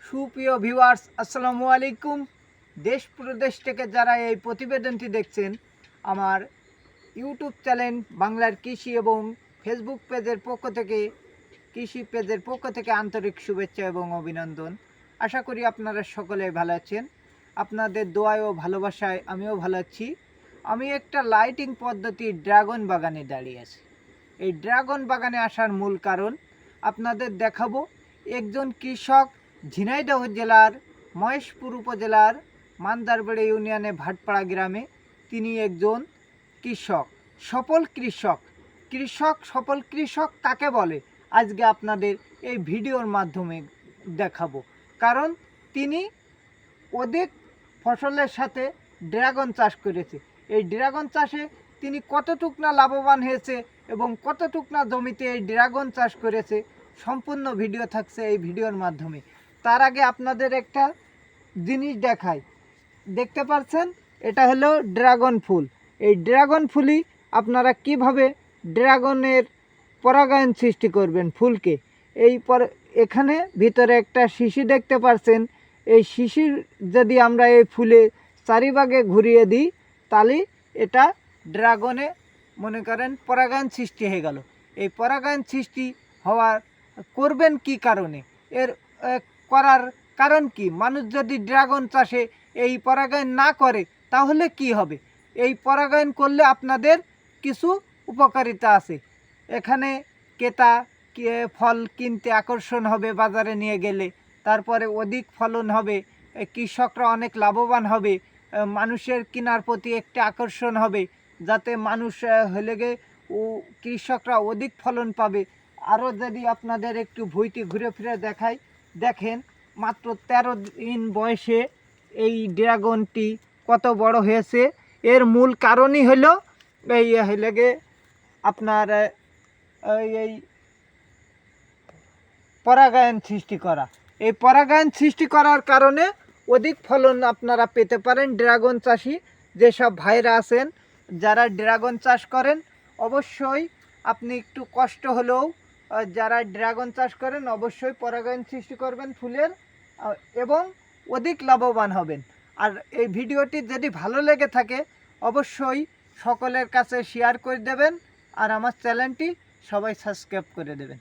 সুপ্রিয় ভিউয়ার্স, আসসালামু আলাইকুম। দেশ প্রদেশ থেকে যারা এই প্রতিবেদনটি দেখছেন, আমার ইউটিউব চ্যানেল বাংলার কৃষি এবং ফেসবুক পেজের পক্ষ থেকে কৃষি পেজের পক্ষ থেকে আন্তরিক শুভেচ্ছা এবং অভিনন্দন। আশা করি আপনারা সকলে ভালো আছেন। আপনাদের দোয়ায় ও ভালোবাসায় আমিও ভালো আছি। আমি একটা লাইটিং পদ্ধতি ড্রাগন বাগানে দাঁড়িয়ে আছি। এই ড্রাগন বাগানে আসার মূল কারণ আপনাদের দেখাবো। একজন কৃষক ঝিনাইদহ জেলার মহেশপুর উপজেলার মান্দারবাড়ি ইউনিয়নে ভাটপাড়া গ্রামে, তিনি একজন কৃষক, সফল কৃষক। সফল কৃষক কাকে বলে আজকে আপনাদের এই ভিডিওর মাধ্যমে দেখাবো। কারণ তিনি অধিক ফসলের সাথে ড্রাগন চাষ করেছে। এই ড্রাগন চাষে তিনি কতটুক না লাভবান হয়েছে এবং কতটুক না জমিতে এই ড্রাগন চাষ করেছে, সম্পূর্ণ ভিডিও থাকছে এই ভিডিওর মাধ্যমে। তার আগে আপনাদের একটা জিনিস দেখাই। দেখতে পাচ্ছেন, এটা হলো ড্রাগন ফুল। এই ড্রাগন ফুলই আপনারা কিভাবে ড্রাগনের পরাগায়ন সৃষ্টি করবেন ফুলকে। এখানে ভিতরে একটা শিশি দেখতে পাচ্ছেন। এই শিশির যদি আমরা এই ফুলে চারিভাগে ঘুরিয়ে দিই, তাহলে এটা ড্রাগনে মনে করেন পরাগায়ন সৃষ্টি হয়ে গেল। এই পরাগায়ন সৃষ্টি হওয়ার করবেন কি কারণে, এর করার কারণ কি? মানুষ যদি ড্রাগন চাষে এই পরাগায়ন না করে তাহলে কি হবে? এই পরাগায়ন করলে আপনাদের কিছু উপকারিতা আছে। এখানে ক্রেতা ফল কিনতে আকর্ষণ হবে বাজারে নিয়ে গেলে, তারপরে অধিক ফলন হবে, কৃষকরা অনেক লাভবান হবে, মানুষের কেনার প্রতি একটা আকর্ষণ হবে, যাতে মানুষ হলে গে কৃষকরা অধিক ফলন পাবে। আরও যদি আপনাদের একটু ভুঁইটি ঘুরে ফিরে দেখাই, দেখেন মাত্র 13 দিন বয়সে এই ড্রাগনটি কত বড় হয়েছে। এর মূল কারণই হলো এই হলে গে আপনার এই পরাগায়ন সৃষ্টি করা। এই পরাগায়ন সৃষ্টি করার কারণে অধিক ফলন আপনারা পেতে পারেন। ড্রাগন চাষি যেসব ভাইরা আছেন যারা ড্রাগন চাষ করেন, অবশ্যই আপনি একটু কষ্ট হলেও যারা ড্রাগন চাষ করেন অবশ্যই পরাগায়ন সৃষ্টি করবেন ফুলের এবং অধিক লাভবান হবেন। আর এই ভিডিওটি যদি ভালো লেগে থাকে অবশ্যই সকলের কাছে শেয়ার করে দেবেন আর আমার চ্যানেলটি সবাই সাবস্ক্রাইব করে দেবেন।